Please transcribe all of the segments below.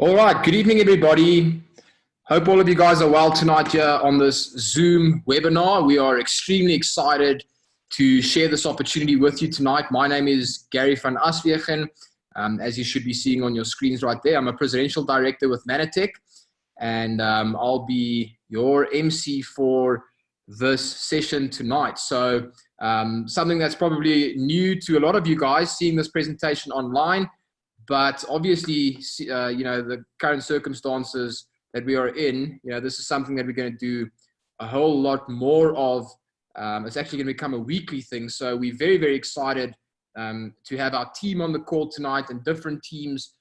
All right, good evening, everybody. Hope all of you guys are well tonight here on this Zoom webinar. We are extremely excited to share this opportunity with you tonight. My name is Gary van Aswegen, as you should be seeing on your screens right there. I'm a Presidential Director with Mannatech, and I'll be your MC for this session tonight. So something that's probably new to a lot of you guys seeing this presentation online. But obviously, the current circumstances that we are in, this is something that we're going to do a whole lot more of. It's actually going to become a weekly thing. So we're very, very excited to have our team on the call tonight and different teams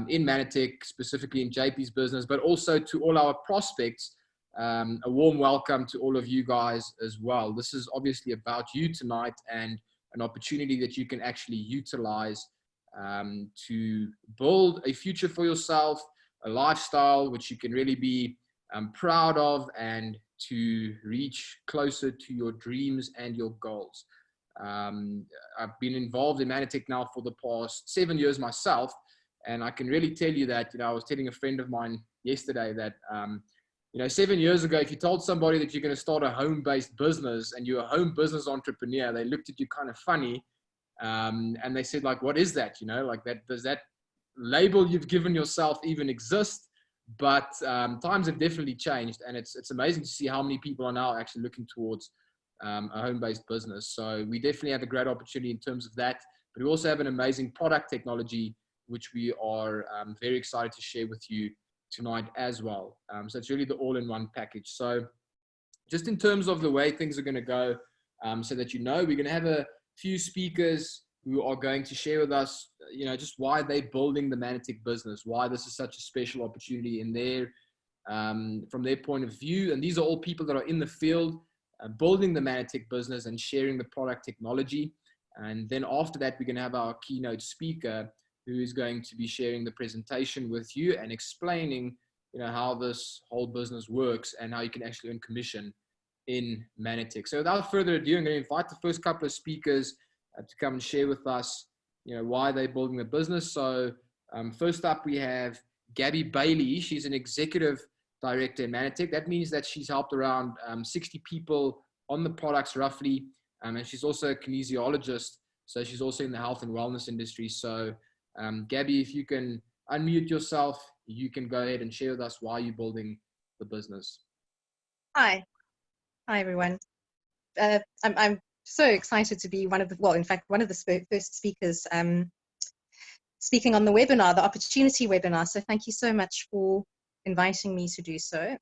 in Mannatech, specifically in JP's business, but also to all our prospects. A warm welcome to all of you guys as well. This is obviously about you tonight and an opportunity that you can actually utilize to build a future for yourself, a lifestyle which you can really be proud of, and to reach closer to your dreams and your goals. I've been involved in Mannatech now for the past 7 years myself, and I can really tell you that, I was telling a friend of mine yesterday that 7 years ago, if you told somebody that you're going to start a home-based business and you're a home business entrepreneur, they looked at you kind of funny. And they said, like, what is that? Does that label you've given yourself even exist? But times have definitely changed, and it's amazing to see how many people are now actually looking towards a home-based business. So we definitely have a great opportunity in terms of that, but we also have an amazing product technology, which we are very excited to share with you tonight as well. So it's really the all-in-one package. So just in terms of the way things are going to go, so that we're going to have a few speakers who are going to share with us, just why they're building the Mannatech business, why this is such a special opportunity in their, from their point of view. And these are all people that are in the field, building the Mannatech business and sharing the product technology. And then after that, we're going to have our keynote speaker who is going to be sharing the presentation with you and explaining, how this whole business works and how you can actually earn commission in Mannatech. So without further ado, I'm going to invite the first couple of speakers to come and share with us, why they're building the business. So first up, we have Gaby Bailey. She's an executive director in Mannatech. That means that she's helped around 60 people on the products roughly. And she's also a kinesiologist. So she's also in the health and wellness industry. So Gaby, if you can unmute yourself, you can go ahead and share with us why you're building the business. Hi everyone. I'm so excited to be one of the first speakers speaking on the webinar, the opportunity webinar. So thank you so much for inviting me to do so.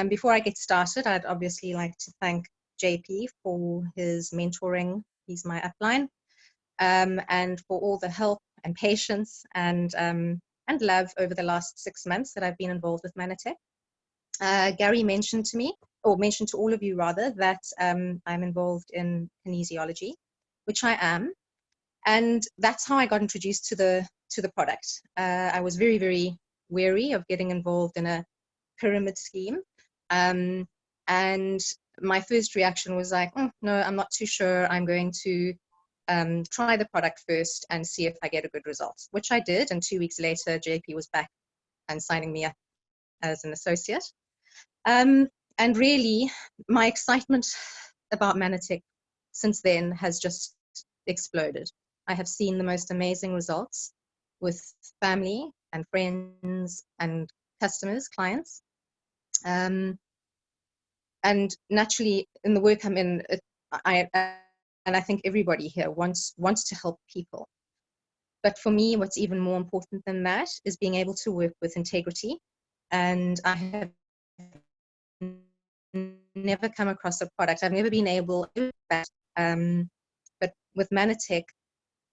Before I get started, I'd obviously like to thank JP for his mentoring. He's my upline, and for all the help and patience and love over the last 6 months that I've been involved with Mannatech. Gary mentioned to all of you rather, that I'm involved in kinesiology, which I am, and that's how I got introduced to the product. I was very, very wary of getting involved in a pyramid scheme, and my first reaction was like, no, I'm not too sure. I'm going to try the product first and see if I get a good result, which I did, and 2 weeks later, JP was back and signing me up as an associate. And really, my excitement about Mannatech since then has just exploded. I have seen the most amazing results with family and friends and customers, clients. And naturally, in the work I'm in, I think everybody here wants to help people. But for me, what's even more important than that is being able to work with integrity. And I have never come across a product. I've never been able to do that. But with Mannatech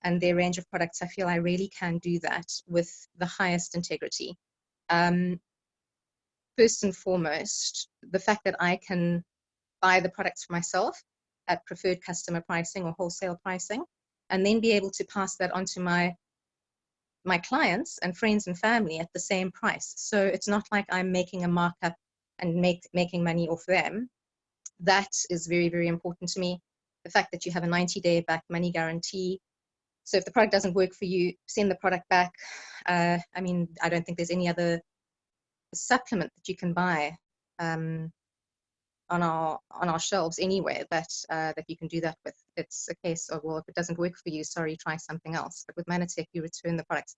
and their range of products, I feel I really can do that with the highest integrity. First and foremost, the fact that I can buy the products for myself at preferred customer pricing or wholesale pricing, and then be able to pass that on to my clients and friends and family at the same price. So it's not like I'm making a markup and making money off them. That is very, very important to me. The fact that you have a 90-day back money guarantee. So if the product doesn't work for you, send the product back. I mean, I don't think there's any other supplement that you can buy on our shelves anywhere that you can do that with. It's a case of, well, if it doesn't work for you, sorry, try something else. But with Mannatech, you return the products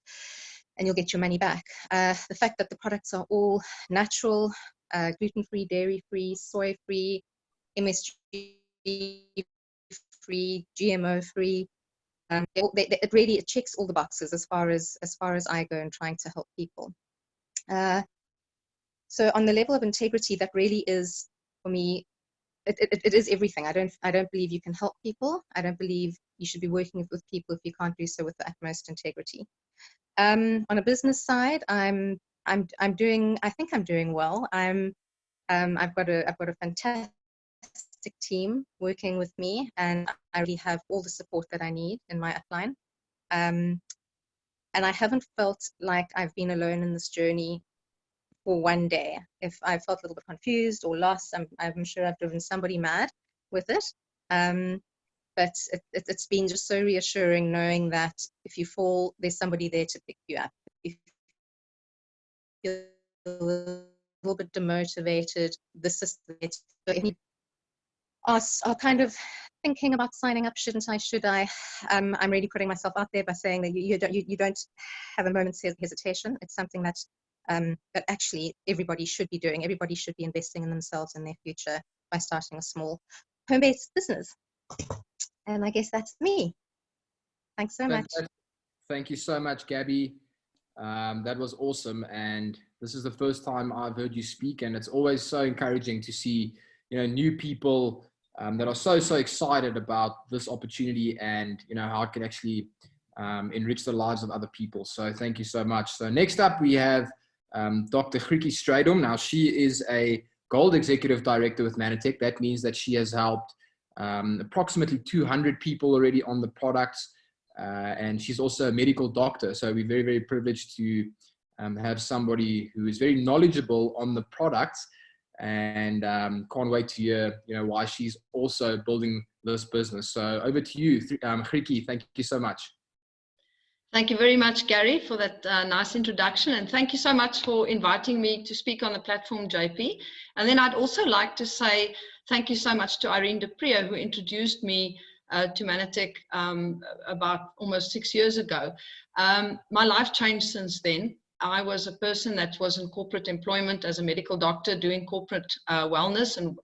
and you'll get your money back. The fact that the products are all natural, gluten-free, dairy-free, soy-free, MSG-free, GMO-free, it really checks all the boxes as far as I go in trying to help people. So on the level of integrity, that really is, for me, it is everything. I don't believe you can help people. I don't believe you should be working with people if you can't do so with the utmost integrity. On a business side, I think I'm doing well. I've got a fantastic team working with me, and I really have all the support that I need in my upline. And I haven't felt like I've been alone in this journey for one day. If I felt a little bit confused or lost, I'm sure I've driven somebody mad with it. But it's been just so reassuring knowing that if you fall, there's somebody there to pick you up. If you feel a little bit demotivated, the system are kind of thinking about signing up. Shouldn't I? Should I? I'm really putting myself out there by saying that you don't have a moment's hesitation. It's something that actually everybody should be doing. Everybody should be investing in themselves and their future by starting a small home-based business. And I guess that's me. Thanks so much. Thank you so much, Gaby. That was awesome. And this is the first time I've heard you speak, and it's always so encouraging to see, new people that are so excited about this opportunity and, how it can actually enrich the lives of other people. So thank you so much. So next up we have Dr. Quigley. Now, she is a Gold Executive Director with Mannatech. That means that she has helped approximately 200 people already on the products, and she's also a medical doctor. So we're very, very privileged to have somebody who is very knowledgeable on the products, and can't wait to hear, why she's also building this business. So over to you, Quigley. Thank you so much. Thank you very much, Gary, for that nice introduction. And thank you so much for inviting me to speak on the platform, JP. And then I'd also like to say thank you so much to Irene DePrio, who introduced me to Mannatech about almost 6 years ago. My life changed since then. I was a person that was in corporate employment as a medical doctor, doing corporate wellness and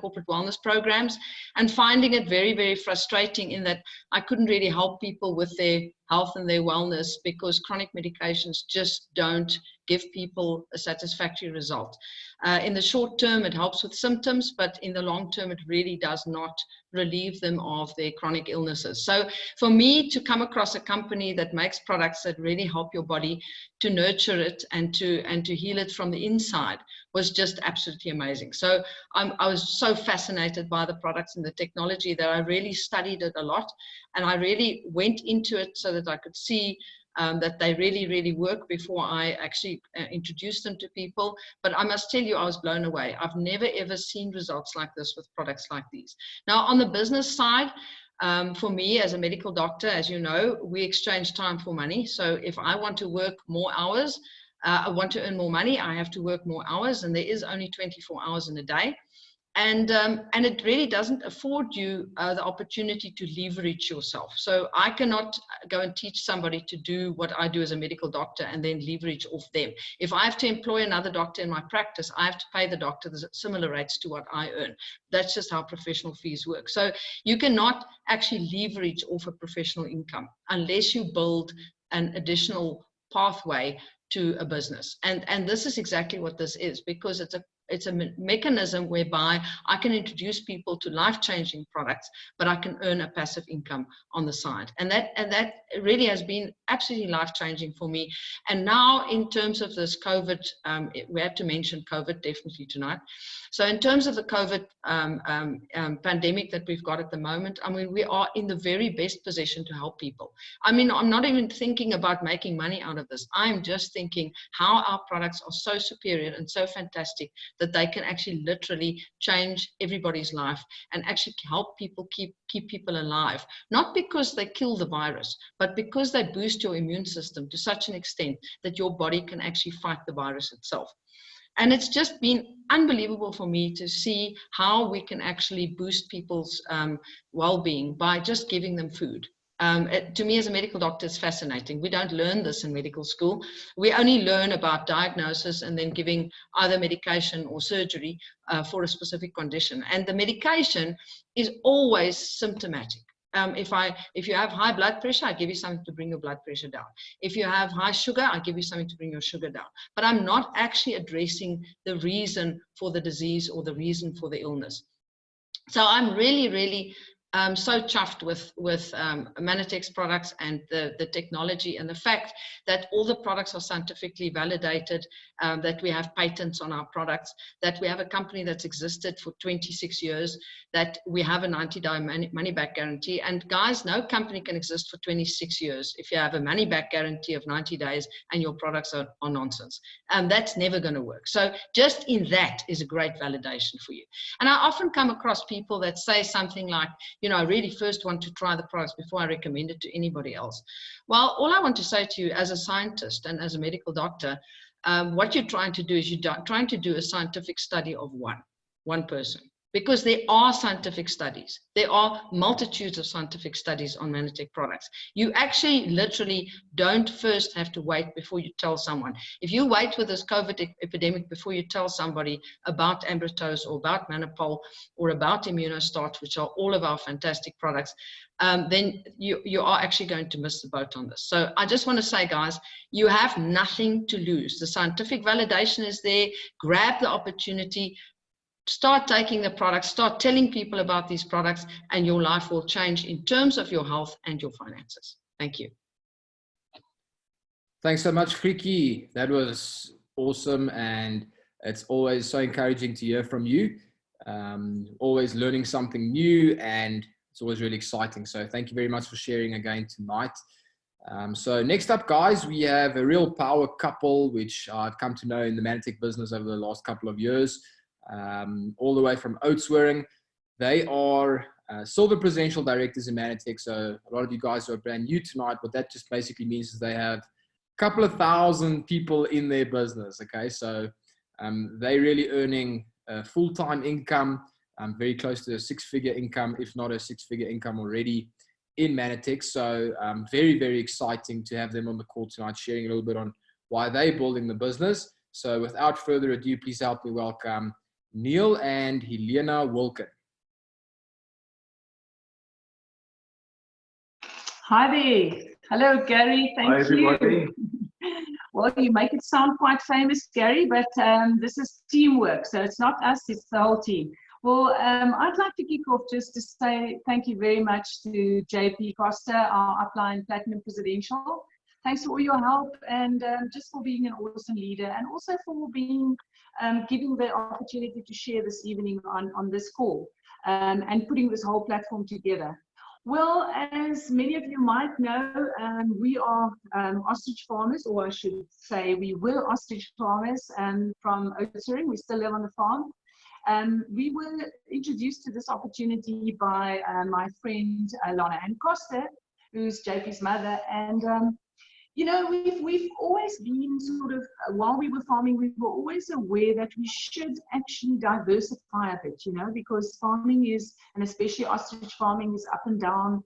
corporate wellness programs, and finding it very, very frustrating in that I couldn't really help people with their health and their wellness because chronic medications just don't give people a satisfactory result. In the short term, it helps with symptoms, but in the long term, it really does not relieve them of their chronic illnesses. So for me to come across a company that makes products that really help your body to nurture it and to heal it from the inside was just absolutely amazing. So I was so fascinated by the products and the technology that I really studied it a lot, and I really went into it so that I could see that they really, really work before I actually introduced them to people. But I must tell you, I was blown away. I've never, ever seen results like this with products like these. Now, on the business side, for me as a medical doctor, as you know, we exchange time for money. So if I want to work more hours, I want to earn more money, I have to work more hours, and there is only 24 hours in a day. And it really doesn't afford you the opportunity to leverage yourself. So I cannot go and teach somebody to do what I do as a medical doctor and then leverage off them. If I have to employ another doctor in my practice, I have to pay the doctor the similar rates to what I earn. That's just how professional fees work. So you cannot actually leverage off a professional income unless you build an additional pathway to a business. And this is exactly what this is, because it's a mechanism whereby I can introduce people to life-changing products, but I can earn a passive income on the side. And that really has been absolutely life-changing for me. And now in terms of this COVID, we had to mention COVID definitely tonight. So in terms of the COVID pandemic that we've got at the moment, I mean, we are in the very best position to help people. I mean, I'm not even thinking about making money out of this. I'm just thinking how our products are so superior and so fantastic that they can actually literally change everybody's life and actually help people keep people alive, not because they kill the virus, but because they boost your immune system to such an extent that your body can actually fight the virus itself. And it's just been unbelievable for me to see how we can actually boost people's well-being by just giving them food. To me as a medical doctor, it's fascinating. We don't learn this in medical school. We only learn about diagnosis and then giving either medication or surgery for a specific condition. And the medication is always symptomatic. If you have high blood pressure, I give you something to bring your blood pressure down. If you have high sugar, I give you something to bring your sugar down. But I'm not actually addressing the reason for the disease or the reason for the illness. So I'm really so chuffed with Mannatech's products and the technology and the fact that all the products are scientifically validated, that we have patents on our products, that we have a company that's existed for 26 years, that we have a 90-day money-back guarantee. And guys, no company can exist for 26 years if you have a money-back guarantee of 90 days and your products are nonsense. That's never going to work. So just in that is a great validation for you. And I often come across people that say something like, you know, I really first want to try the products before I recommend it to anybody else. Well, all I want to say to you as a scientist and as a medical doctor, what you're trying to do is you're trying to do a scientific study of one person. Because there are scientific studies. There are multitudes of scientific studies on Mannatech products. You actually literally don't first have to wait before you tell someone. If you wait with this COVID epidemic before you tell somebody about Ambritose or about Mannapol or about Immunostarch, which are all of our fantastic products, then you are actually going to miss the boat on this. So I just want to say, guys, you have nothing to lose. The scientific validation is there. Grab the opportunity. Start taking the products, start telling people about these products, and your life will change in terms of your health and your finances. Thank you. Thanks so much, Quigley. That was awesome, and it's always so encouraging to hear from you. Always learning something new, and it's always really exciting. So thank you very much for sharing again tonight. So next up, guys, we have a real power couple, which I've come to know in the Mannatech business over the last couple of years. All the way from Oudtshoorn. They are silver presidential directors in Mannatech. So a lot of you guys are brand new tonight. What that just basically means is they have a couple of thousand people in their business. Okay, so they're really earning a full-time income, very close to a six-figure income, if not a six-figure income already in Mannatech. So very, very exciting to have them on the call tonight, sharing a little bit on why they're building the business. So without further ado, please help me welcome Neil and Helena Wilken. Hi there. Hello, Gary. Thank you. Well, you make it sound quite famous, Gary, but this is teamwork. So it's not us, it's the whole team. Well, I'd like to kick off just to say thank you very much to JP Koster, our upline Platinum Presidential. Thanks for all your help and just for being an awesome leader, and also for being giving the opportunity to share this evening on this call and putting this whole platform together. Well, as many of you might know, we are ostrich farmers, or I should say we were ostrich farmers from Oudtshoorn. We still live on the farm. We were introduced to this opportunity by my friend Lana Ann Koster, who's JP's mother, and you know, we've always been sort of, while we were farming, we were always aware that we should actually diversify a bit, you know, because farming is, and especially ostrich farming, is up and down.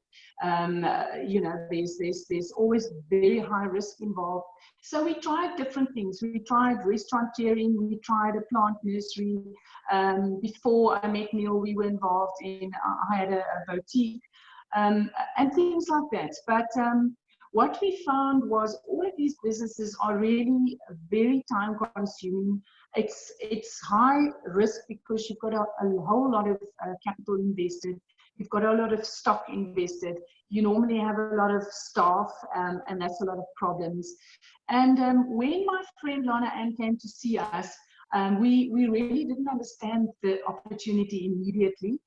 You know, there's always very high risk involved. So we tried different things. We tried restauranteering, we tried a plant nursery. Before I met Neil, we were involved in, I had a boutique and things like that. But what we found was all of these businesses are really very time consuming. It's high risk because you've got a whole lot of capital invested. You've got a lot of stock invested. You normally have a lot of staff, and that's a lot of problems. And when my friend Lana Ann came to see us, we really didn't understand the opportunity immediately.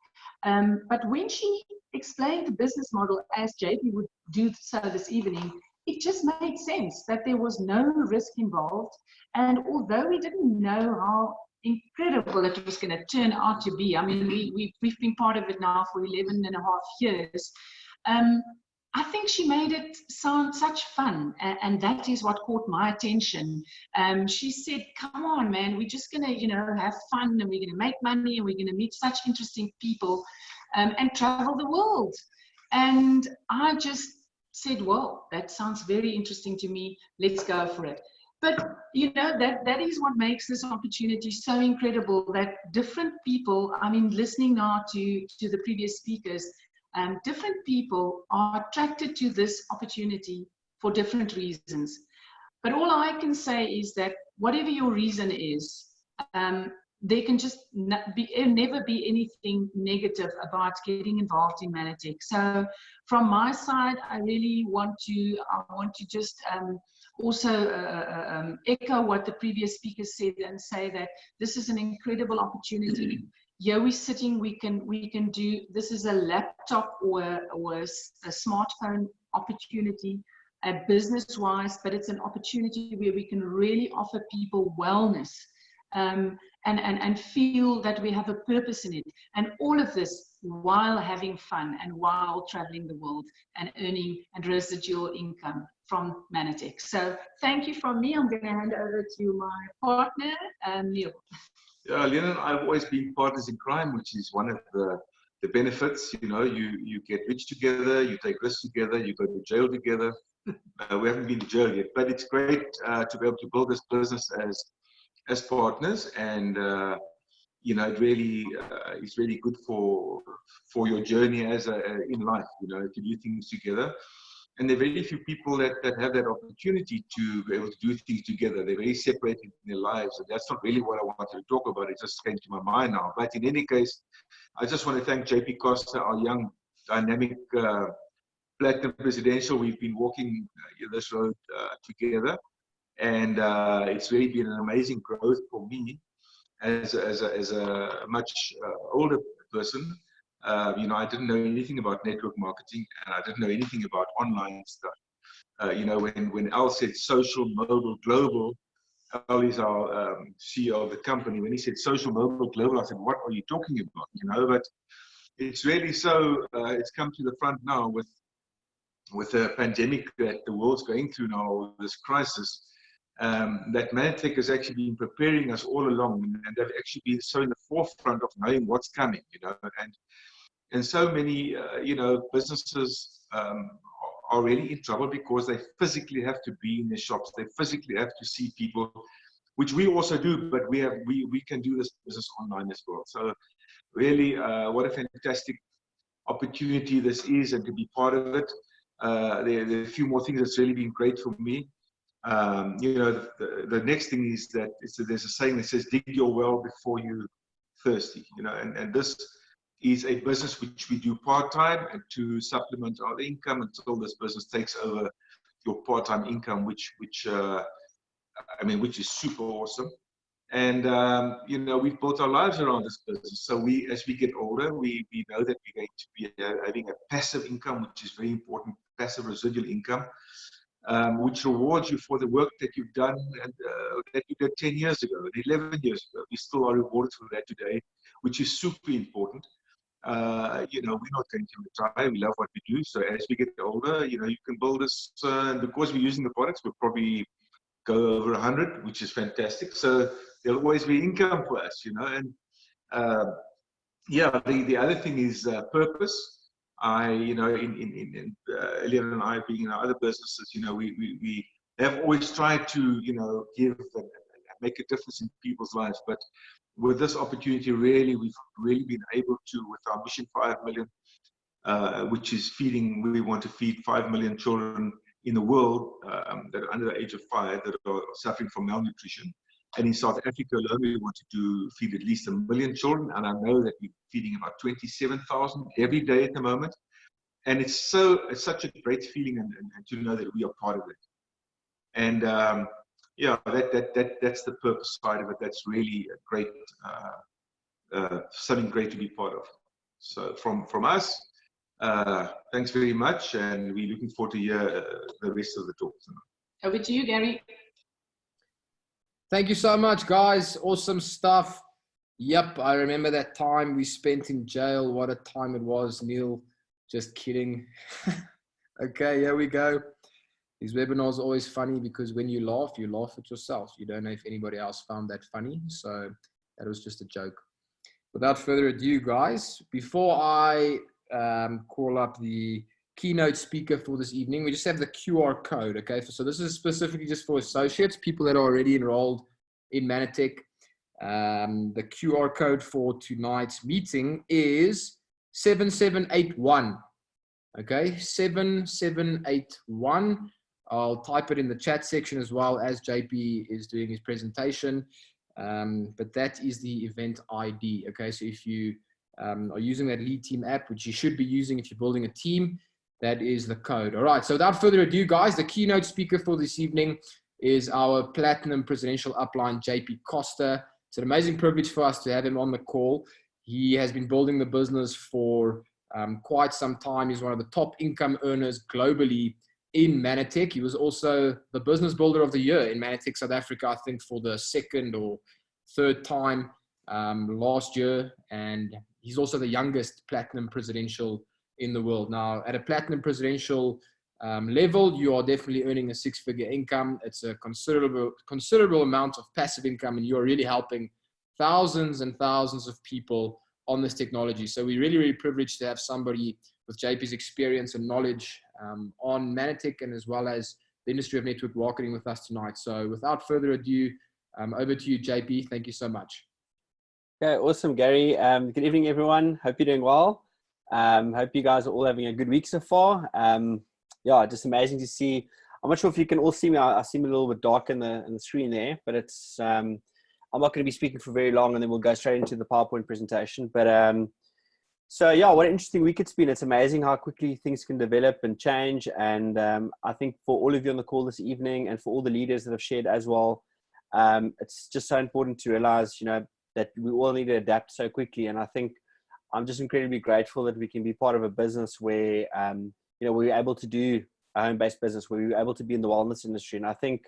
But when she explained the business model as JP would do so this evening, it just made sense that there was no risk involved. And although we didn't know how incredible it was going to turn out to be. I mean, we've been part of it now for 11 and a half years. I think she made it sound such fun, and that is what caught my attention. She said, come on, man, we're just going to, you know, have fun, and we're going to make money, and we're going to meet such interesting people, and travel the world. And I just said, well, that sounds very interesting to me. Let's go for it. But, you know, that is what makes this opportunity so incredible, that different people, I mean, listening now to the previous speakers, different people are attracted to this opportunity for different reasons. But all I can say is that whatever your reason is, there can just never be anything negative about getting involved in Mannatech. So from my side, I really want to just also echo what the previous speakers said and say that this is an incredible opportunity. Here we're sitting, we can do, this is a laptop or a smartphone opportunity, business-wise, but it's an opportunity where we can really offer people wellness and feel that we have a purpose in it. And all of this while having fun and while traveling the world and earning and residual income from Mannatech. So thank you from me. I'm going to hand over to my partner, Neil. Yeah, Lynn and I have always been partners in crime, which is one of the benefits. You know, you get rich together, you take risks together, you go to jail together. We haven't been to jail yet, but it's great to be able to build this business as partners, and you know, it really is really good for your journey as in life. You know, to do things together. And there are very few people that have that opportunity to be able to do things together. They're very separated in their lives, and that's not really what I wanted to talk about. It just came to my mind now. But in any case, I just want to thank JP Koster, our young, dynamic Platinum Presidential. We've been walking this road together, and it's really been an amazing growth for me as a much older person. You know, I didn't know anything about network marketing, and I didn't know anything about online stuff. You know, when Al said social, mobile, global, Al is our CEO of the company. When he said social, mobile, global, I said, what are you talking about? You know, but it's really so, it's come to the front now with the pandemic that the world's going through now, this crisis, that Mannatech has actually been preparing us all along, and they've actually been so in the forefront of knowing what's coming, you know, and so many, you know, businesses are really in trouble because they physically have to be in their shops. They physically have to see people, which we also do, but we can do this business online as well. So really, what a fantastic opportunity this is, and to be part of it. There are a few more things that's really been great for me. You know, the next thing is that there's a saying that says, dig your well before you're thirsty, you know, and this is a business which we do part-time and to supplement our income until this business takes over your part-time income, which I mean, which is super awesome. And you know, we've built our lives around this business. So as we get older, we know that we're going to be having a passive income, which is very important, passive residual income, which rewards you for the work that you've done and that you did 10 years ago, 11 years ago. We still are rewarded for that today, which is super important. You know, we're not going to retire. We love what we do. So as we get older, you know, you can build this, because we're using the products, we'll probably go over 100, which is fantastic. So there'll always be income for us, you know. And yeah, the other thing is purpose. You know, in Elian and I being in our other businesses, you know, we have always tried to, you know, give and make a difference in people's lives. But with this opportunity, really, we've really been able to, with our Mission 5 million, which is feeding, we want to feed 5 million children in the world that are under the age of 5 that are suffering from malnutrition. And in South Africa alone, we want to feed at least 1 million children. And I know that we're feeding about 27,000 every day at the moment. And it's such a great feeling and to know that we are part of it. And yeah, that's the purpose side of it. That's really a great, something great to be part of. So from us, thanks very much. And we're looking forward to hear the rest of the talk tonight. Over to you, Gary. Thank you so much, guys. Awesome stuff. Yep, I remember that time we spent in jail. What a time it was, Neil. Just kidding. Okay, here we go. These webinars are always funny because when you laugh at yourself. You don't know if anybody else found that funny. So that was just a joke. Without further ado, guys, before I call up the keynote speaker for this evening, we just have the QR code, okay? So this is specifically just for associates, people that are already enrolled in Mannatech. The QR code for tonight's meeting is 7781, okay? 7781. I'll type it in the chat section as well as JP is doing his presentation. But that is the event ID, okay? So if you are using that Lead Team app, which you should be using if you're building a team, that is the code. All right, so without further ado, guys, the keynote speaker for this evening is our Platinum Presidential Upline, JP Koster. It's an amazing privilege for us to have him on the call. He has been building the business for quite some time. He's one of the top income earners globally in Mannatech. He was also the Business Builder of the Year in Mannatech, South Africa, I think for the second or third time last year. And he's also the youngest Platinum Presidential in the world. Now, at a Platinum Presidential level, you are definitely earning a six-figure income. It's a considerable amount of passive income, and you are really helping thousands and thousands of people on this technology. So we're really, really privileged to have somebody with JP's experience and knowledge on Mannatech and as well as the industry of network marketing with us tonight. So without further ado, over to you, JP. Thank you so much. Okay, awesome, Gary. Good evening, everyone. Hope you're doing well. Hope you guys are all having a good week so far. Yeah, just amazing to see. I'm not sure if you can all see me. I seem a little bit dark in the screen there, but it's I'm not going to be speaking for very long, and then we'll go straight into the PowerPoint presentation. But so yeah, what an interesting week it's been. It's amazing how quickly things can develop and change. And I think for all of you on the call this evening, and for all the leaders that have shared as well, it's just so important to realize, you know, that we all need to adapt so quickly. And I think I'm just incredibly grateful that we can be part of a business where, you know, we're able to do a home-based business, where we're able to be in the wellness industry. And I think,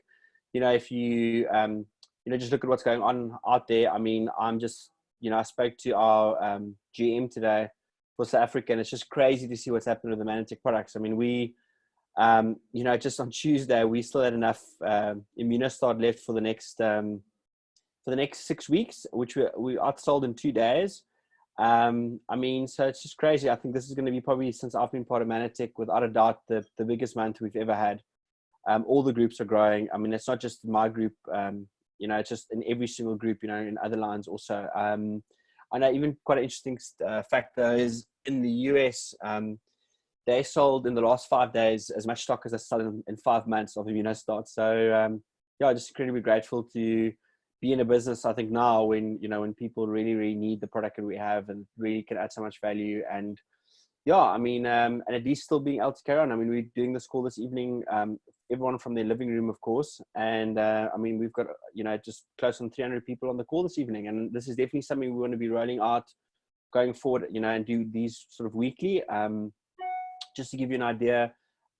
you know, if you, you know, just look at what's going on out there. I mean, I'm just, you know, I spoke to our GM today for South Africa, and it's just crazy to see what's happened with the Mannatech products. I mean, we, you know, just on Tuesday, we still had enough Immunostart left for the next 6 weeks, which we outsold in 2 days. I mean, so it's just crazy. I think this is going to be probably, since I've been part of Mannatech, without a doubt, the biggest month we've ever had. All the groups are growing. I mean, it's not just my group, you know, it's just in every single group, you know, in other lines also. I know even quite an interesting fact though is in the US, they sold in the last 5 days as much stock as they sold in 5 months of Immunostart. So yeah, just incredibly grateful to be in a business, I think now, when, you know, when people really, really need the product that we have and really can add so much value. And yeah, I mean, and at least still being able to carry on. I mean, we're doing this call this evening, everyone from their living room, of course. And I mean, we've got, you know, just close on 300 people on the call this evening. And this is definitely something we want to be rolling out going forward, you know, and do these sort of weekly. Just to give you an idea,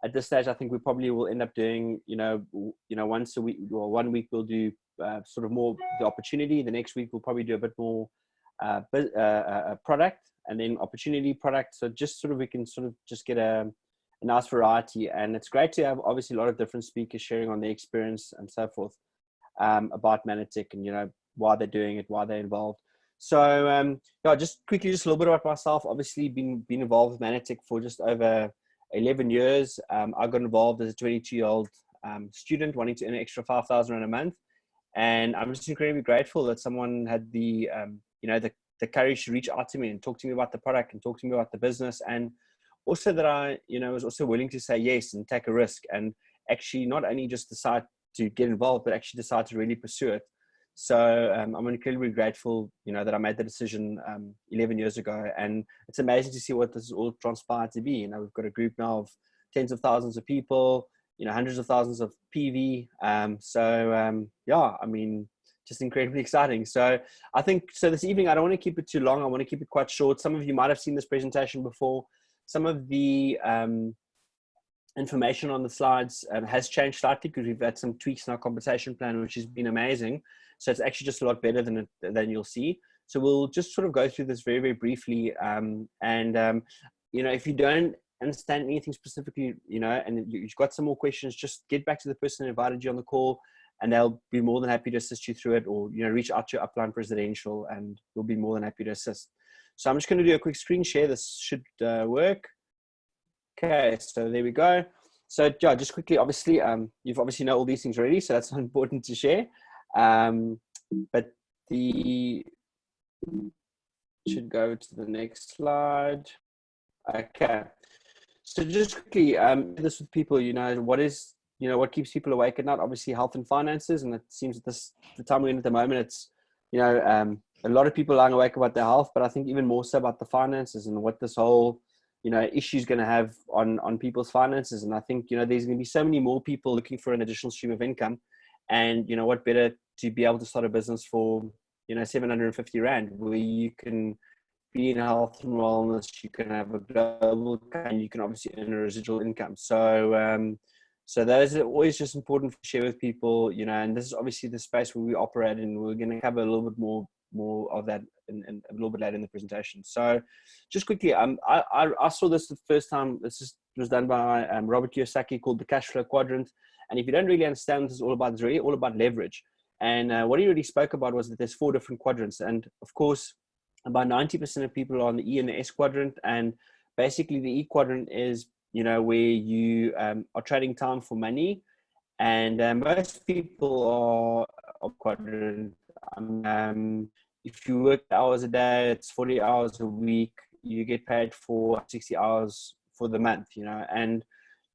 at this stage, I think we probably will end up doing, you know, once a week, or 1 week we'll do sort of more the opportunity. The next week we'll probably do a bit more product, and then opportunity product. So just sort of, we can sort of just get a nice variety. And it's great to have obviously a lot of different speakers sharing on their experience and so forth about Mannatech, and, you know, why they're doing it, why they're involved. So yeah, just quickly, just a little bit about myself. Obviously been involved with Mannatech for just over 11 years. I got involved as a 22-year-old student wanting to earn an extra 5,000 Rand a month. And I'm just incredibly grateful that someone had the, you know, the courage to reach out to me and talk to me about the product and talk to me about the business. And also that I, you know, was also willing to say yes and take a risk, and actually not only just decide to get involved, but actually decide to really pursue it. So I'm incredibly grateful, you know, that I made the decision 11 years ago. And it's amazing to see what this has all transpired to be. You know, we've got a group now of tens of thousands of people, you know, hundreds of thousands of PV. Yeah, I mean, just incredibly exciting. So I think, so this evening, I don't want to keep it too long. I want to keep it quite short. Some of you might have seen this presentation before. Some of the information on the slides has changed slightly because we've had some tweaks in our compensation plan, which has been amazing. So it's actually just a lot better than you'll see. So we'll just sort of go through this very, very briefly. You know, if you don't understand anything specifically, you know, and you've got some more questions, just get back to the person who invited you on the call, and they'll be more than happy to assist you through it, or, you know, reach out to your upline presidential and we'll be more than happy to assist. So I'm just going to do a quick screen share. This should work. Okay, so there we go. So yeah, just quickly, obviously, you've obviously know all these things already, so that's not important to share. But the should go to the next slide. Okay, so just quickly, this with people, you know, what keeps people awake at night? Obviously, health and finances, and it seems that the time we're in at the moment, it's, you know, a lot of people lying awake about their health, but I think even more so about the finances and what this whole, you know, issue is going to have on people's finances. And I think, you know, there's going to be so many more people looking for an additional stream of income, and, you know, what better to be able to start a business for, you know, 750 Rand, where you can be in health and wellness, you can have a global, and you can obviously earn a residual income. So, so those are always just important to share with people, you know, and this is obviously the space where we operate, and we're going to cover a little bit more of that and a little bit later in the presentation. So just quickly, I saw this the first time. This was done by Robert Kiyosaki, called the cash flow quadrant. And if you don't really understand what this is all about, it's really all about leverage. And what he really spoke about was that there's 4 different quadrants. And of course, about 90% of people are on the E and the S quadrant. And basically the E quadrant is, you know, where you are trading time for money. And most people are quadrant. If you work hours a day, it's 40 hours a week. You get paid for 60 hours for the month, you know. And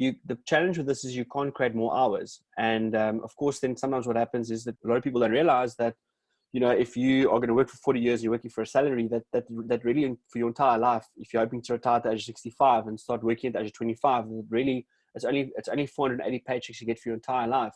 the challenge with this is you can't create more hours. And of course, then sometimes what happens is that a lot of people don't realize that, you know, if you are going to work for 40 years, you're working for a salary that really for your entire life, if you're hoping to retire at the age of 65 and start working at the age of 25, really, it's only 480 paychecks you get for your entire life.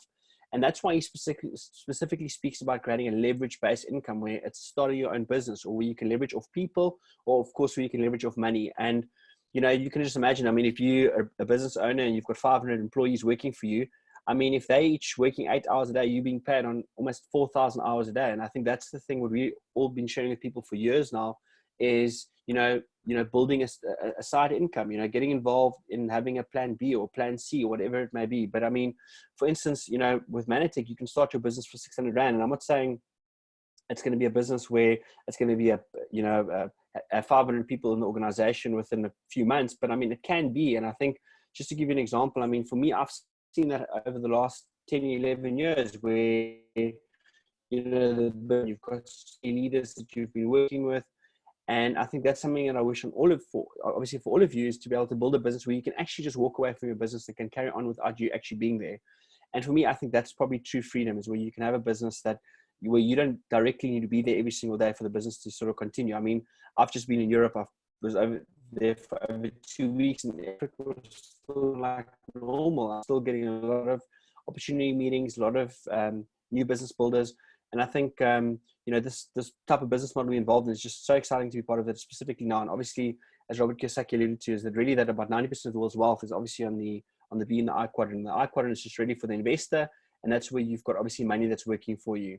And that's why he specifically speaks about creating a leverage-based income, where it's starting your own business, or where you can leverage off people, or of course, where you can leverage off money. And, you know, you can just imagine, I mean, if you are a business owner and you've got 500 employees working for you, I mean, if they each working 8 hours a day, you're being paid on almost 4,000 hours a day. And I think that's the thing what we've all been sharing with people for years now is, you know, building a side income, you know, getting involved in having a plan B or plan C or whatever it may be. But I mean, for instance, you know, with Mannatech, you can start your business for 600 Rand. And I'm not saying it's going to be a business where it's going to be a 500 people in the organization within a few months. But I mean, it can be. And I think just to give you an example, I mean, for me, I've seen that over the last 10, 11 years where, you know, you've got leaders that you've been working with. And I think that's something that I wish obviously for all of you, is to be able to build a business where you can actually just walk away from your business and can carry on without you actually being there. And for me, I think that's probably true freedom, is where you can have a business where you don't directly need to be there every single day for the business to sort of continue. I mean, I've just been in Europe. I was over there for over 2 weeks, and Africa was still like normal. I'm still getting a lot of opportunity meetings, a lot of new business builders. And I think, you know, this type of business model we involved in is just so exciting to be part of it, specifically now. And obviously, as Robert Kiyosaki alluded to, is that really that about 90% of the world's wealth is obviously on the B and the I quadrant. And the I quadrant is just ready for the investor. And that's where you've got obviously money that's working for you.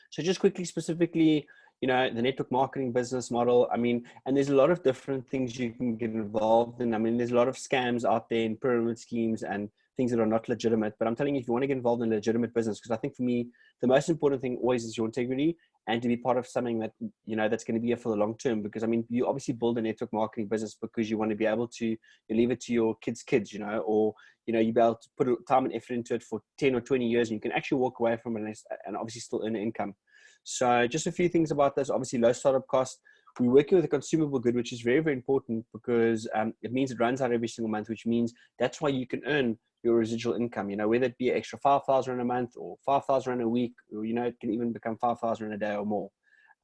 So just quickly, specifically, you know, the network marketing business model, I mean, and there's a lot of different things you can get involved in. I mean, there's a lot of scams out there and pyramid schemes and things that are not legitimate. But I'm telling you, if you want to get involved in a legitimate business, because I think for me, the most important thing always is your integrity and to be part of something that, you know, that's going to be here for the long term. Because I mean, you obviously build a network marketing business because you want to be able to leave it to your kids, you know, or, you know, you be able to put time and effort into it for 10 or 20 years and you can actually walk away from it and obviously still earn income. So just a few things about this. Obviously, low startup cost. We're working with a consumable good, which is very, very important because it means it runs out every single month, which means that's why you can earn your residual income, you know, whether it be an extra 5,000 a month or 5,000 a week, or, you know, it can even become 5,000 a day or more.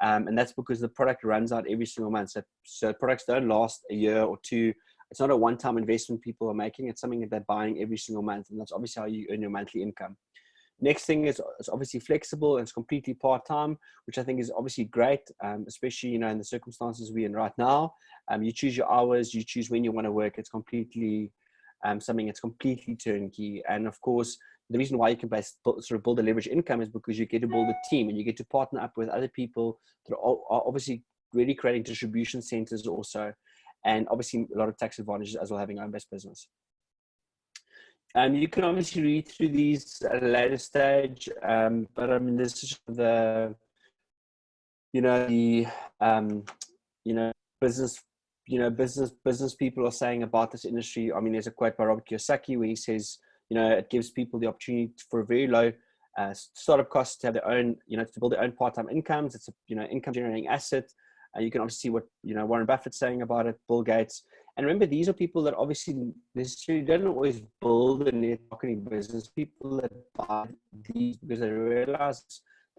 And that's because the product runs out every single month. So products don't last a year or two. It's not a one-time investment people are making. It's something that they're buying every single month. And that's obviously how you earn your monthly income. Next thing is it's obviously flexible and it's completely part-time, which I think is obviously great, especially, you know, in the circumstances we're in right now. You choose your hours, you choose when you want to work. It's completely something that's completely turnkey. And of course, the reason why you can sort of build a leverage income is because you get to build a team and you get to partner up with other people that are obviously really creating distribution centers also, and obviously a lot of tax advantages as well having home-based business. You can obviously read through these at a later stage, but I mean, this is the, business people are saying about this industry. I mean, there's a quote by Robert Kiyosaki where he says, it gives people the opportunity for a very low startup cost to have their own, to build their own part-time incomes. It's a, income generating asset. You can obviously see what, Warren Buffett's saying about it, Bill Gates. And remember, these are people that obviously necessarily don't always build a net marketing business. People that buy these because they realize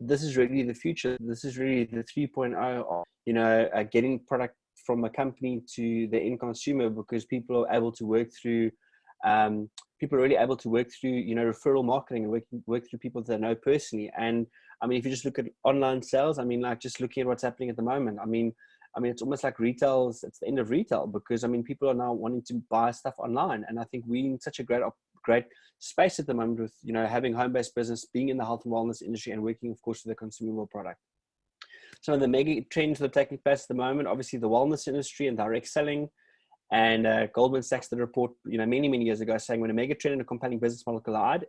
this is really the future. This is really the 3.0 of, getting product from a company to the end consumer, because people are able to work through, people are really able to work through, referral marketing and work through people that they know personally. And I mean, if you just look at online sales, I mean, like just looking at what's happening at the moment, I mean, it's almost like it's the end of retail, because I mean, people are now wanting to buy stuff online. And I think we're in such a great space at the moment with, having home-based business, being in the health and wellness industry, and working, of course, with a consumable product. Some of the mega trends that are taking place at the moment, obviously the wellness industry and direct selling. And Goldman Sachs did a report, many years ago, saying when a mega trend and a compelling business model collide,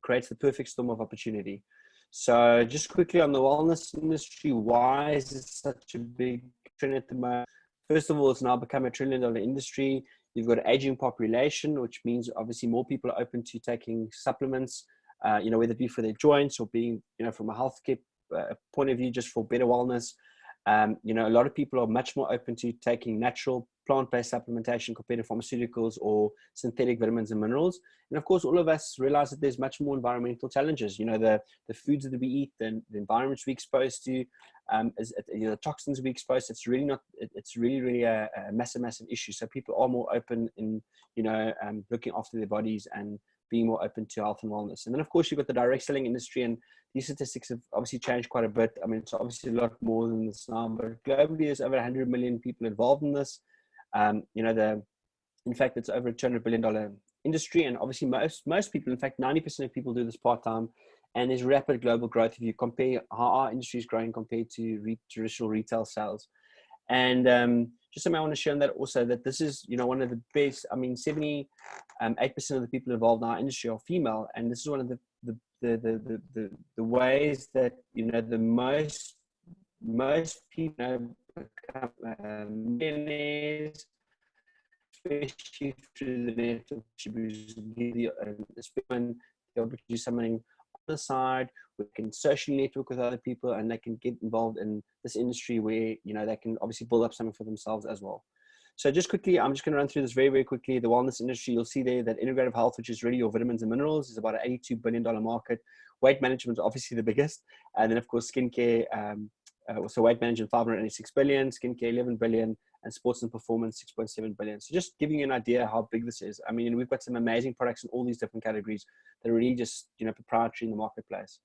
creates the perfect storm of opportunity. So just quickly on the wellness industry, why is it such a big trend at the moment? First of all, it's now become a $1 trillion industry. You've got an aging population, which means obviously more people are open to taking supplements, whether it be for their joints or being, from a healthcare point of view, just for better wellness. A lot of people are much more open to taking natural plant-based supplementation compared to pharmaceuticals or synthetic vitamins and minerals. And of course, all of us realize that there's much more environmental challenges. The foods that we eat, the environments we're exposed to, the toxins we expose. It's really a massive issue. So people are more open in, looking after their bodies and being more open to health and wellness. And then of course you've got the direct selling industry, and these statistics have obviously changed quite a bit. I mean, it's obviously a lot more than this now, but globally there's over 100 million people involved in this. In fact, it's over a $200 billion industry. And obviously most people, in fact, 90% of people do this part-time, and there's rapid global growth if you compare how our industry is growing compared to traditional retail sales. And just something I want to share on that also, that this is, one of the best. I mean, 78% of the people involved in our industry are female, and this is one of the ways that the most people become millionaires, especially through the network distribution, especially when they're able to do something on the side. We can socially network with other people, and they can get involved in this industry where they can obviously build up something for themselves as well. So just quickly, I'm just going to run through this very quickly. The wellness industry, you'll see there that integrative health, which is really your vitamins and minerals, is about an $82 billion market. Weight management is obviously the biggest, and then of course skincare. Also weight management, $586 billion, skincare, $11 billion, and sports and performance, $6.7 billion. So just giving you an idea how big this is. I mean, we've got some amazing products in all these different categories that are really just, proprietary in the marketplace.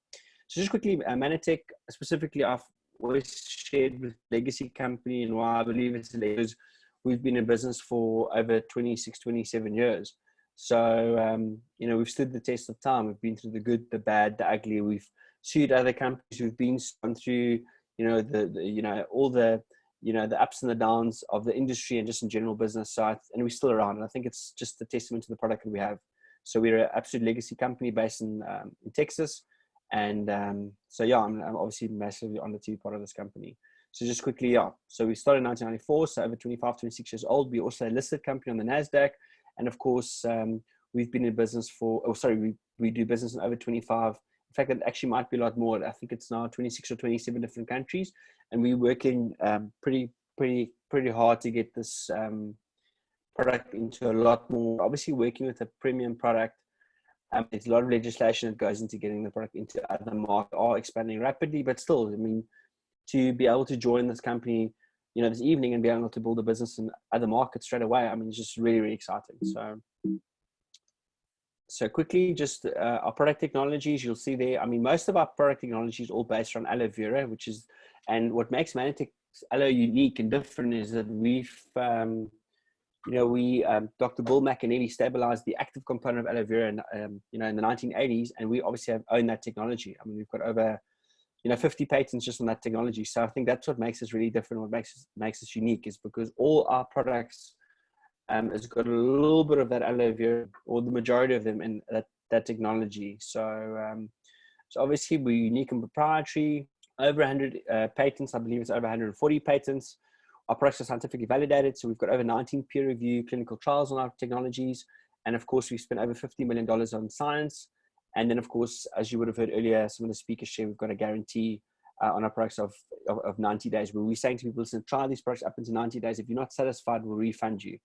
So just quickly, Mannatech, specifically, I've always shared with legacy company, and why I believe it's legacy. We've been in business for over 26, 27 years. So, we've stood the test of time. We've been through the good, the bad, the ugly. We've sued other companies. We've been through, all the ups and the downs of the industry and just in general business. So and we're still around. And I think it's just a testament to the product that we have. So we're an absolute legacy company based in Texas. And I'm obviously massively honored to be part of this company. So just quickly, so we started in 1994, so over 25, 26 years old. We're also a listed company on the NASDAQ. And of course, we've been in business we do business in over 25. In fact, it actually might be a lot more. I think it's now 26 or 27 different countries. And we're working pretty hard to get this product into a lot more. Obviously, working with a premium product. There's a lot of legislation that goes into getting the product into other markets, are expanding rapidly, but still, I mean, to be able to join this company, this evening and be able to build a business in other markets straight away, I mean, it's just really exciting. So quickly, just our product technologies, you'll see there. I mean, most of our product technology is all based on aloe vera, and what makes Mannatech's aloe unique and different is that we've we, Dr. Bill McAnally stabilized the active component of aloe vera in, in the 1980s, and we obviously have owned that technology. I mean, we've got over, 50 patents just on that technology. So I think that's what makes us really different. What makes us unique is because all our products has got a little bit of that aloe vera, or the majority of them, in that technology. So, so obviously we're unique and proprietary. Over 100 patents. I believe it's over 140 patents. Our products are scientifically validated. So we've got over 19 peer-reviewed clinical trials on our technologies. And of course, we spent over $50 million on science. And then, of course, as you would have heard earlier, some of the speakers share, we've got a guarantee on our products of 90 days, where we're saying to people, listen, try these products up into 90 days. If you're not satisfied, we'll refund you.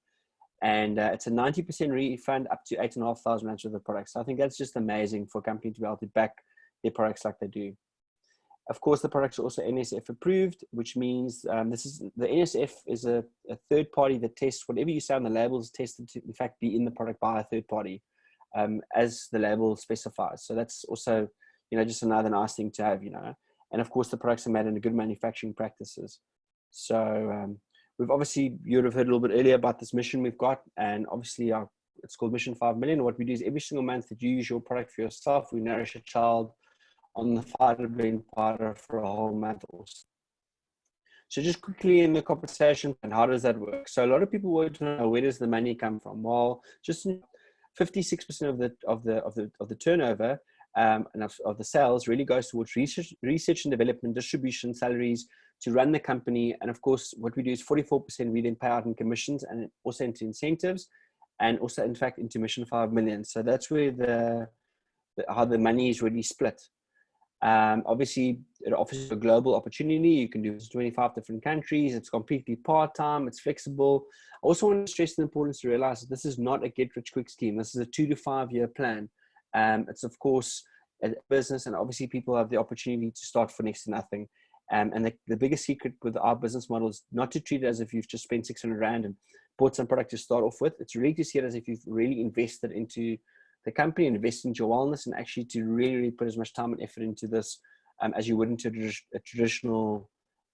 And it's a 90% refund up to 8,500 worth of the products. So I think that's just amazing for a company to be able to back their products like they do. Of course, the products are also NSF approved, which means the NSF is a third party that tests whatever you say on the label is tested to, in fact, be in the product by a third party, as the label specifies. So that's also, just another nice thing to have, And of course, the products are made under good manufacturing practices. So we've obviously, you would have heard a little bit earlier about this mission we've got, and obviously it's called Mission 5 Million. What we do is every single month that you use your product for yourself, we nourish a child on the fighter being powder for a whole month also. So just quickly in the compensation, and how does that work? So a lot of people want to know, where does the money come from? Well, just 56% of the turnover and of the sales really goes towards research and development, distribution, salaries to run the company. And of course, what we do is 44% we then pay out in commissions and also into incentives, and also in fact into Mission 5 Million. So that's where how the money is really split. Obviously, it offers a global opportunity. You can do this in 25 different countries. It's completely part-time. It's flexible. I also want to stress the importance to realize that this is not a get-rich-quick scheme. This is a 2 to 5 year plan. It's, of course, a business, and obviously people have the opportunity to start for next to nothing. And the biggest secret with our business model is not to treat it as if you've just spent 600 Rand and bought some product to start off with. It's really to see it as if you've really invested into the company, invest into your wellness, and actually to really put as much time and effort into this as you would into a traditional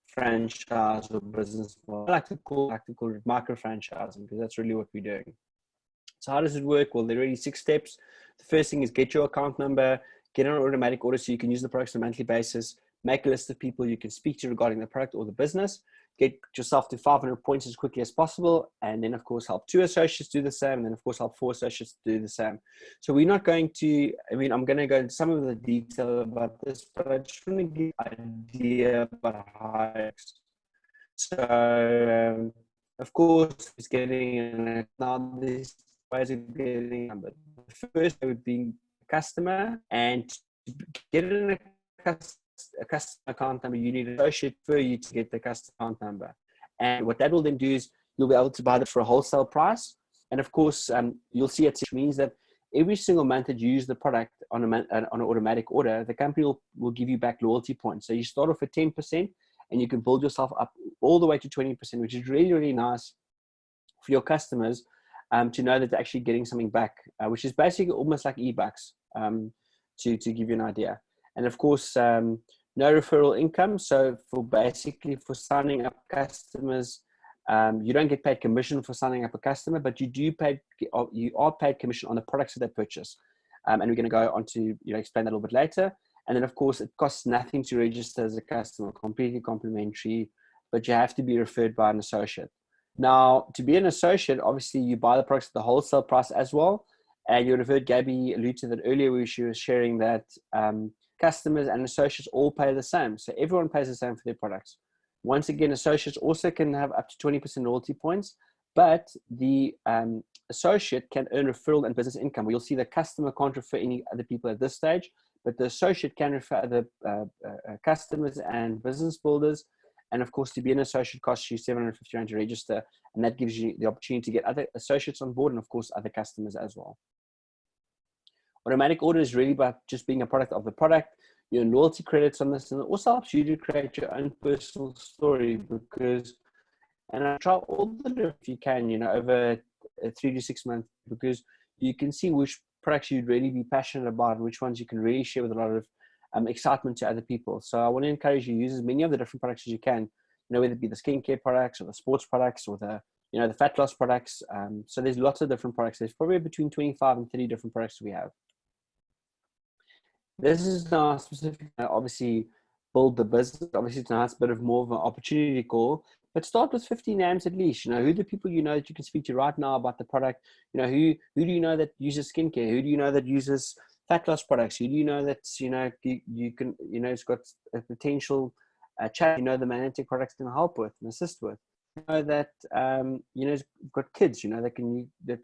franchise or business model. I like to call it micro franchising, because that's really what we're doing. So how does it work? Well, there are really 6 steps. The first thing is get your account number, get on an automatic order so you can use the products on a monthly basis, make a list of people you can speak to regarding the product or the business, get yourself to 500 points as quickly as possible, and then of course help 2 associates do the same, and then of course help 4 associates do the same. So we're not going to, I'm going to go into some of the detail about this, but I just want to give an idea about how it works. So of course it's getting now these ways of getting number. The first would be customer, and to get in a customer account number, you need an associate for you to get the customer account number. And what that will then do is you'll be able to buy that for a wholesale price. And of course, you'll see it means that every single month that you use the product on an automatic order, the company will give you back loyalty points. So you start off at 10% and you can build yourself up all the way to 20%, which is really, really nice for your customers to know that they're actually getting something back, which is basically almost like e-bucks, to give you an idea. And of course, no referral income. So for signing up customers, you don't get paid commission for signing up a customer, but you are paid commission on the products that they purchase. And we're going to go on to explain that a little bit later. And then of course, it costs nothing to register as a customer, completely complimentary, but you have to be referred by an associate. Now, to be an associate, obviously you buy the products at the wholesale price as well. And you would have heard Gaby allude to that earlier, where she was sharing that customers and associates all pay the same. So everyone pays the same for their products. Once again, associates also can have up to 20% loyalty points, but the associate can earn referral and business income. You'll see the customer can't refer any other people at this stage, but the associate can refer other customers and business builders. And of course, to be an associate costs you 750 Rand to register, and that gives you the opportunity to get other associates on board and of course other customers as well. Automatic order is really about just being a product of the product. Your loyalty credits on this, and it also helps you to create your own personal story, because, and I try all the if you can, over 3 to 6 months, because you can see which products you'd really be passionate about, which ones you can really share with a lot of excitement to other people. So I want to encourage you to use as many of the different products as you can, whether it be the skincare products or the sports products or the you know, the fat loss products. So there's lots of different products. There's probably between 25 and 30 different products we have. This is now specific, obviously build the business. Obviously it's a nice bit of more of an opportunity call, but start with 50 names at least. You know, who are the people you know that you can speak to right now about the product? You know, who do you know that uses skincare? Who do you know that uses fat loss products? Who do you know that's, you know, you can, you know, it's got a potential chat, you know, the Mannatech products can help with and assist with. You know that, you know, it's got kids, you know, that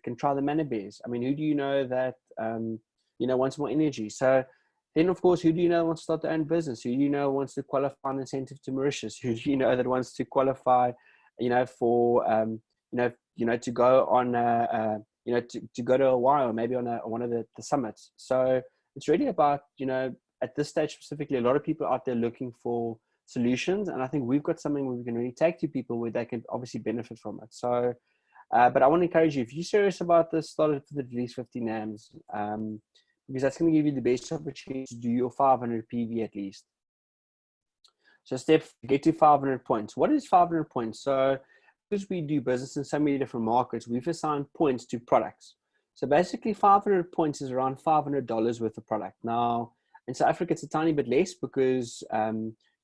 can try the Manna Bears. I mean, who do you know that, you know, wants more energy? So then, of course, who do you know wants to start their own business? Who do you know wants to qualify an incentive to Mauritius? Who do you know that wants to qualify, you know, for, you know, to go on, you know, to go to Hawaii or maybe on one of the summits. So it's really about, you know, at this stage specifically, a lot of people out there looking for solutions. And I think we've got something where we can really take to people where they can obviously benefit from it. So, but I want to encourage you, if you're serious about this, start with at least 50 names. Because that's going to give you the best opportunity to do your 500 PV at least. So get to 500 points. What is 500 points? So because we do business in so many different markets, we've assigned points to products. So basically 500 points is around $500 worth of product. Now in South Africa, it's a tiny bit less because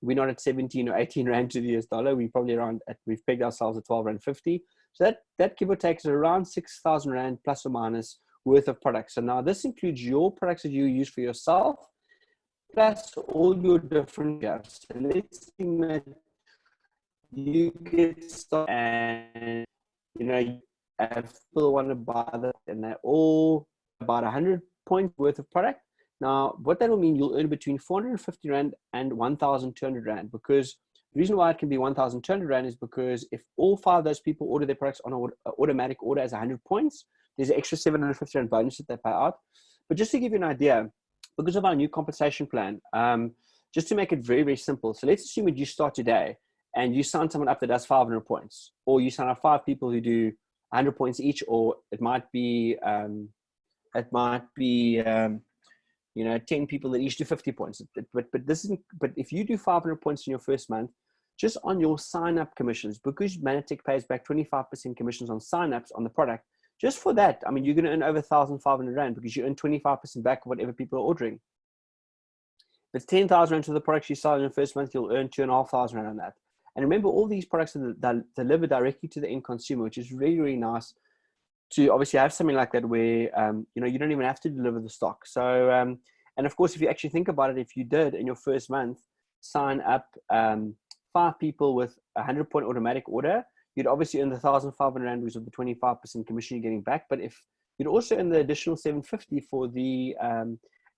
we're not at 17 or 18 Rand to the US dollar. We're probably around, we've pegged ourselves at 12 Rand 50. So that give or take is around 6,000 Rand plus or minus worth of products. So now this includes your products that you use for yourself, plus all your different gaps. So let's think that you get started and, you know, people want to buy that and they're all about 100 points worth of product. Now, what that will mean, you'll earn between 450 Rand and 1,200 Rand, because the reason why it can be 1,200 Rand is because if all 5 of those people order their products on an automatic order as 100 points, there's an extra 750 Rand bonus that they pay out. But just to give you an idea, because of our new compensation plan, just to make it very, very simple. So let's assume that you start today and you sign someone up that does 500 points, or you sign up 5 people who do 100 points each, or it might be, you know, 10 people that each do 50 points. But this isn't, but if you do 500 points in your first month, just on your sign up commissions, because Mannatech pays back 25% commissions on sign ups on the product, just for that, I mean, you're going to earn over 1,500 Rand because you earn 25% back of whatever people are ordering. If it's 10,000 Rand to the products you sell in the first month, you'll earn 2,500 Rand on that. And remember, all these products are delivered directly to the end consumer, which is really, really nice to obviously have something like that where, you know, you don't even have to deliver the stock. So, and of course, if you actually think about it, if you did in your first month sign up 5 people with a 100-point automatic order, you'd obviously earn the 1,500 Rand, which is the 25% commission you're getting back. But if you'd also earn the additional 750 for the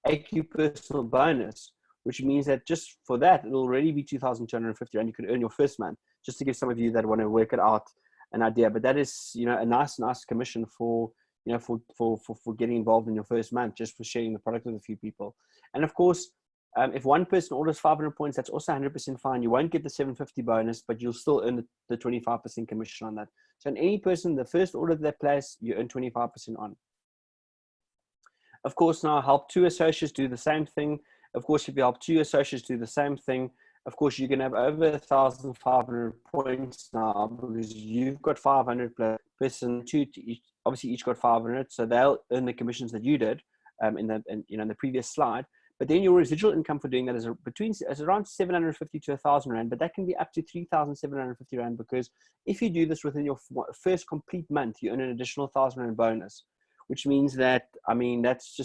AQ personal bonus, which means that just for that, it'll already be 2,250 Rand you could earn your first month, just to give some of you that want to work it out an idea. But that is, you know, a nice commission for, you know, for getting involved in your first month, just for sharing the product with a few people. And of course, if one person orders 500 points, that's also 100% fine. You won't get the 750 bonus, but you'll still earn the 25% commission on that. So in any person, the first order of that place, you earn 25% on. Of course, now help 2 associates do the same thing. Of course, if you help 2 associates do the same thing, of course, you can have over 1,500 points now because you've got 500 per person, 2 to each, obviously each got 500. So they'll earn the commissions that you did in the previous slide. But then your residual income for doing that is around 750 to 1,000 Rand, but that can be up to 3,750 Rand, because if you do this within your first complete month, you earn an additional 1,000 Rand bonus, which means that, I mean, that's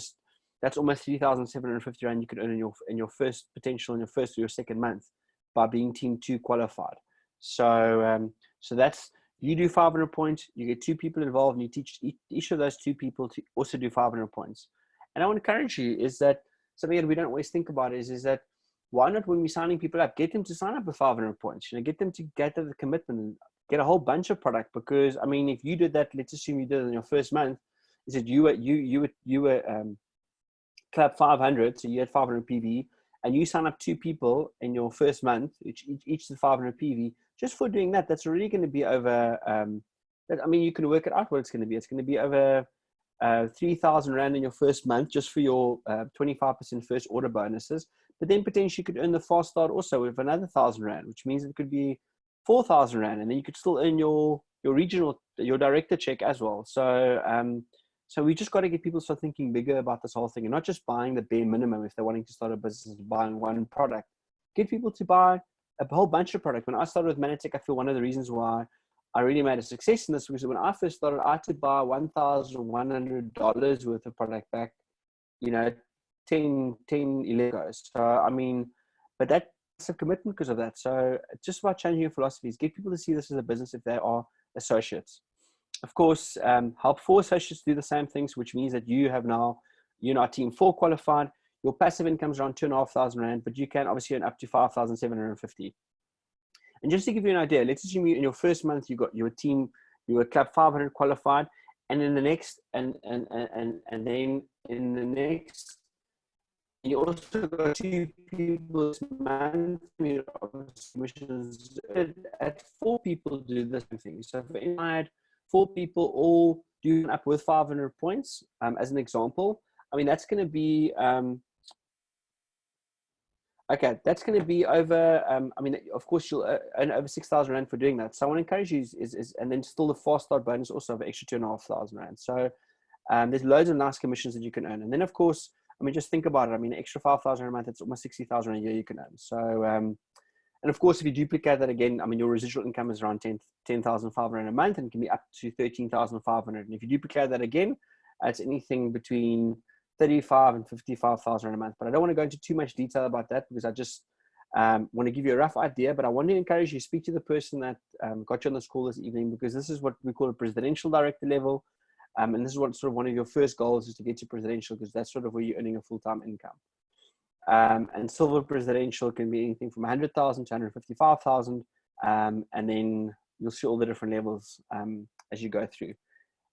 almost 3,750 Rand you could earn in your first potential in your first or your second month by being team 2 qualified. So, so that's, you do 500 points, you get 2 people involved, and you teach each of those 2 people to also do 500 points. And I want to encourage you is that something that we don't always think about is that why not, when we're signing people up, get them to sign up with 500 points, you know, get them to get the commitment and get a whole bunch of product. Because I mean, if you did that, let's assume you did it in your first month, is that you were club 500, so you had 500 PV, and you sign up 2 people in your first month, each to 500 PV, just for doing that, that's already going to be over, I mean, you can work it out what it's going to be. It's going to be over 3,000 Rand in your first month, just for your 25% first order bonuses. But then potentially you could earn the fast start also with another 1,000 Rand, which means it could be 4,000 Rand, and then you could still earn your regional, your director check as well. So, so we just got to get people to start thinking bigger about this whole thing, and not just buying the bare minimum if they're wanting to start a business, buying one product. Get people to buy a whole bunch of product. When I started with Mannatech, I feel one of the reasons why I really made a success in this was when I first started, I had to buy $1,100 worth of product back, 10, 11 goes. So, I mean, but that's a commitment because of that. So just about changing your philosophies, get people to see this as a business if they are associates. Of course, help 4 associates do the same things, which means that you have now, you're not team 4 qualified. Your passive income is around 2,500 Rand, but you can obviously earn up to 5,750. And just to give you an idea, let's assume you in your first month, you got your team, you were club 500 qualified, and in the next, and then in the next, you also got 2 people's monthly commissions at 4 people do the same thing. So if I had 4 people all doing up with 500 points, as an example, I mean, that's going to be, okay, that's going to be over, I mean, of course, you'll earn over 6,000 Rand for doing that. So I want to encourage you and then still the fast start bonus also of extra 2,500 Rand. So there's loads of nice commissions that you can earn. And then, of course, I mean, just think about it. I mean, extra 5,000 a month, that's almost 60,000 a year you can earn. So, and of course, if you duplicate that again, I mean, your residual income is around 10,500 a month and can be up to 13,500. And if you duplicate that again, it's anything between 35 and 55,000 a month. But I don't want to go into too much detail about that because I just want to give you a rough idea. But I want to encourage you to speak to the person that got you on this call this evening, because this is what we call a presidential director level. And this is what sort of one of your first goals is to get to presidential, because that's sort of where you're earning a full-time income. And silver presidential can be anything from 100,000 to 155,000. And then you'll see all the different levels as you go through.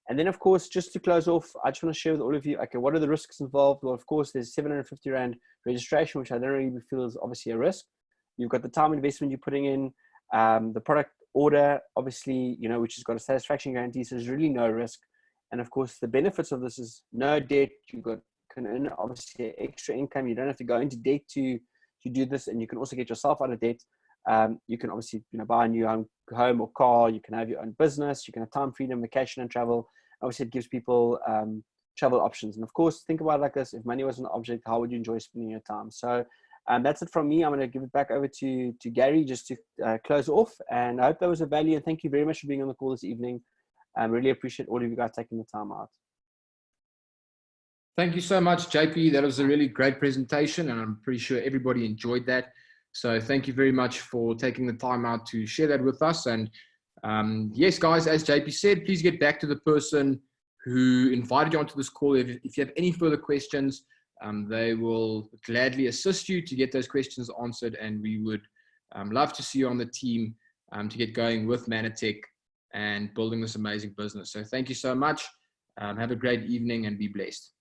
And then, of course, just to close off, I just want to share with all of you, okay, what are the risks involved? Well, of course, there's 750 Rand registration, which I don't really feel is obviously a risk. You've got the time investment you're putting in, the product order, obviously, which has got a satisfaction guarantee, so there's really no risk. And of course, the benefits of this is no debt. You can earn obviously extra income. You don't have to go into debt to do this, and you can also get yourself out of debt. You can obviously buy a new home or car. You can have your own business. You can have time freedom, vacation, and travel. Obviously, it gives people travel options. And of course, think about it like this: if money was an object, how would you enjoy spending your time? So that's it from me. I'm going to give it back over to Gary just to close off. And I hope that was of value. And thank you very much for being on the call this evening. I really appreciate all of you guys taking the time out. Thank you so much, JP. That was a really great presentation, and I'm pretty sure everybody enjoyed that. So thank you very much for taking the time out to share that with us. And yes, guys, as JP said, please get back to the person who invited you onto this call. If you have any further questions, they will gladly assist you to get those questions answered. And we would love to see you on the team to get going with Mannatech and building this amazing business. So thank you so much. Have a great evening and be blessed.